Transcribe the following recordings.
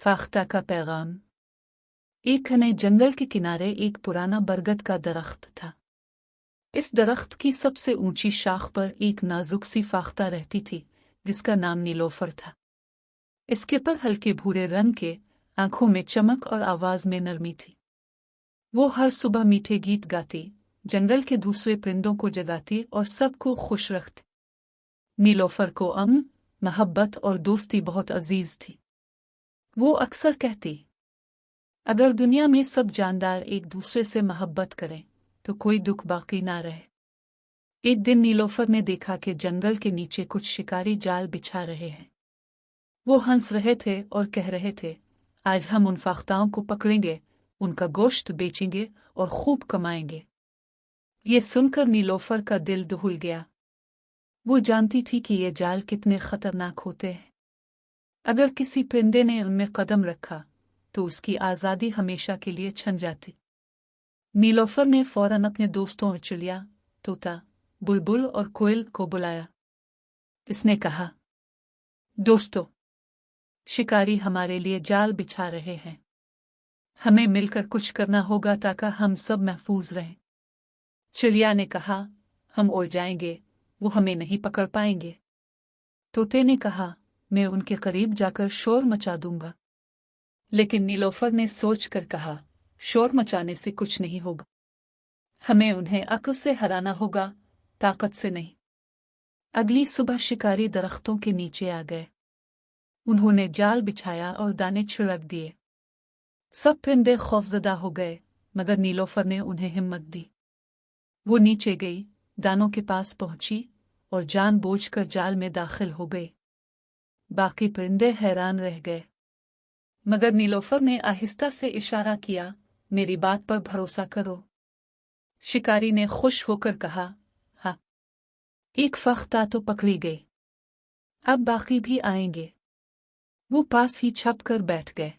फाख्ता का पैगाम। एक घने जंगल के किनारे एक पुराना बरगद का दरख्त था। इस दरख्त की सबसे ऊंची शाख पर एक नाजुक सी फाख्ता रहती थी जिसका नाम नीलोफर था। इसके पर हल्के भूरे रंग के, आंखों में चमक और आवाज में नरमी थी। वो हर सुबह मीठे गीत गाती, जंगल के दूसरे परिंदों को जगाती और सबको खुश रखती। नीलोफर को अमन, मोहब्बत और दोस्ती बहुत अजीज थी। वो अक्सर कहती, अगर दुनिया में सब जानदार एक दूसरे से मोहब्बत करें तो कोई दुख बाकी ना रहे। एक दिन नीलोफर ने देखा कि जंगल के नीचे कुछ शिकारी जाल बिछा रहे हैं। वो हंस रहे थे और कह रहे थे, आज हम उन फाख्ताओं को पकड़ेंगे, उनका गोश्त बेचेंगे और खूब कमाएंगे। ये सुनकर नीलोफर का दिल दहल गया। वो जानती थी कि ये जाल कितने खतरनाक होते हैं। अगर किसी परिंदे ने उनमें कदम रखा तो उसकी आज़ादी हमेशा के लिए छिन जाती। नीलोफर ने फौरन अपने दोस्तों चिड़िया, तोता, बुलबुल और कोयल को बुलाया। इसने कहा, दोस्तों, शिकारी हमारे लिए जाल बिछा रहे हैं। हमें मिलकर कुछ करना होगा ताकि हम सब महफूज रहें। चिड़िया ने कहा, हम उड़ जाएंगे, वो हमें नहीं पकड़ पाएंगे। तोते ने कहा, मैं उनके करीब जाकर शोर मचा दूंगा। लेकिन नीलोफर ने सोचकर कहा, शोर मचाने से कुछ नहीं होगा। हमें उन्हें अक्ल से हराना होगा, ताकत से नहीं। अगली सुबह शिकारी दरख्तों के नीचे आ गए। उन्होंने जाल बिछाया और दाने छिड़क दिए। सब परिंदे खौफजदा हो गए, मगर नीलोफर ने उन्हें हिम्मत दी। वो नीचे गई, दानों के पास पहुंची और जानबूझकर जाल में दाखिल हो गई। बाकी परिंदे हैरान रह गए, मगर नीलोफर ने आहिस्ता से इशारा किया, मेरी बात पर भरोसा करो। शिकारी ने खुश होकर कहा, हाँ, एक फाख्ता तो पकड़ी गई, अब बाकी भी आएंगे। वो पास ही छप कर बैठ गए।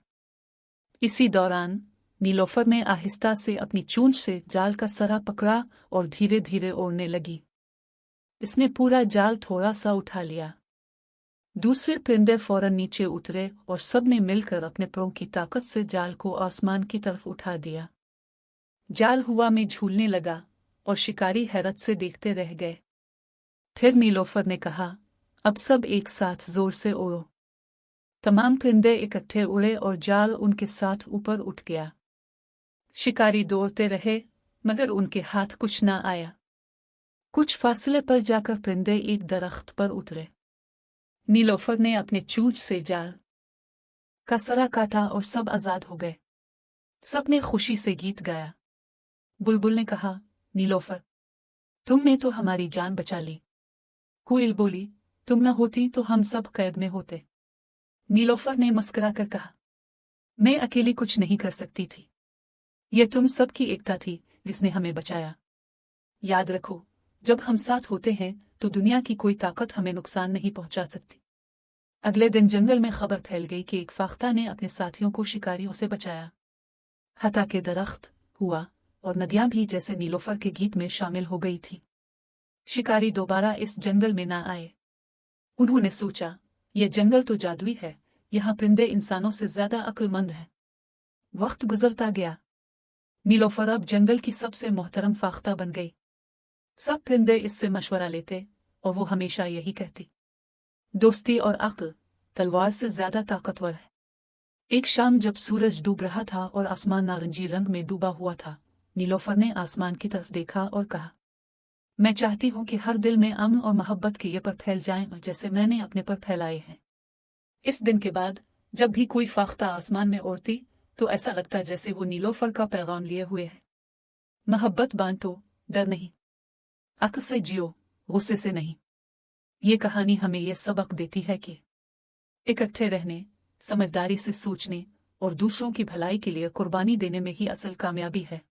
इसी दौरान नीलोफर ने आहिस्ता से अपनी चोंच से जाल का सरा पकड़ा और धीरे धीरे ओढ़ने लगी। इसने पूरा जाल थोड़ा सा उठा लिया। दूसरे परिंदे फौरन नीचे उतरे और सबने मिलकर अपने पैरों की ताकत से जाल को आसमान की तरफ उठा दिया। जाल हवा में झूलने लगा और शिकारी हैरत से देखते रह गए। फिर नीलोफर ने कहा, अब सब एक साथ जोर से उड़ो। तमाम परिंदे इकट्ठे उड़े और जाल उनके साथ ऊपर उठ गया। शिकारी दौड़ते रहे, मगर उनके हाथ कुछ ना आया। कुछ फासले पर जाकर परिंदे एक दरख्त पर उतरे। नीलोफर ने अपने चोंच से जाल का सरा काटा और सब आजाद हो गए। सबने खुशी से गीत गाया। बुलबुल ने कहा, नीलोफर, तुमने तो हमारी जान बचा ली। कोयल बोली, तुम न होती तो हम सब कैद में होते। नीलोफर ने मुस्कुरा कर कहा, मैं अकेली कुछ नहीं कर सकती थी। यह तुम सब की एकता थी जिसने हमें बचाया। याद रखो, जब हम साथ होते हैं तो दुनिया की कोई ताकत हमें नुकसान नहीं पहुंचा सकती। अगले दिन जंगल में खबर फैल गई कि एक फाख्ता ने अपने साथियों को शिकारियों से बचाया। हता के दरख्त हुआ और नदियां भी जैसे नीलोफर के गीत में शामिल हो गई थी। शिकारी दोबारा इस जंगल में ना आए। उन्होंने सोचा, यह जंगल तो जादुई है, यहाँ परिंदे इंसानों से ज्यादा अक्लमंद हैं। वक्त गुजरता गया। नीलोफर अब जंगल की सबसे मोहतरम फाख्ता बन गई। सब परिंदे इससे मशवरा लेते और वो हमेशा यही कहती, दोस्ती और अक्ल तलवार से ज्यादा ताकतवर है। एक शाम जब सूरज डूब रहा था और आसमान नारंगी रंग में डूबा हुआ था, नीलोफर ने आसमान की तरफ देखा और कहा, मैं चाहती हूं कि हर दिल में अमन और मोहब्बत के ये पर फैल जाएं जैसे मैंने अपने पर फैलाए हैं। इस दिन के बाद जब भी कोई फाख्ता आसमान में उड़ती तो ऐसा लगता जैसे वो नीलोफर का पैगाम लिए हुए है। मोहब्बत बांटो, डर नहीं। अक्ल से जियो, गुस्से से नहीं। ये कहानी हमें यह सबक देती है कि इकट्ठे रहने, समझदारी से सोचने और दूसरों की भलाई के लिए कुर्बानी देने में ही असल कामयाबी है।